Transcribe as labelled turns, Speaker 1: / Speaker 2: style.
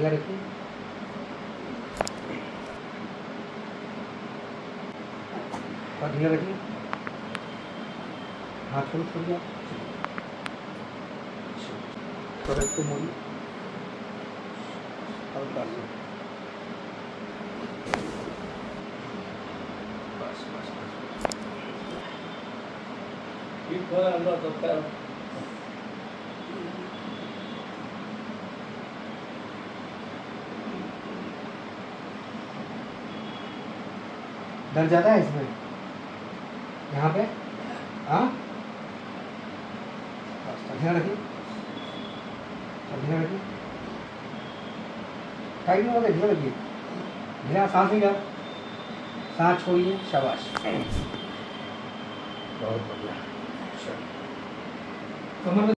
Speaker 1: ढीला रखिए। और ढीला रखिए। हाथ छोड़ छोड़ दिया। थोड़ा इसको मोड़िए हल्का से। बस बस बस। दर्द ज़्यादा है इसमें यहाँ पे? हाँ बस ध्यान रखिए। ध्यान रखिए। टाइट नहीं होगा, ध्यान रखिए। ध्यान, सांस नहीं लिया, सांस छोड़िए। शाबाश, बहुत बढ़िया। चलिए कमर में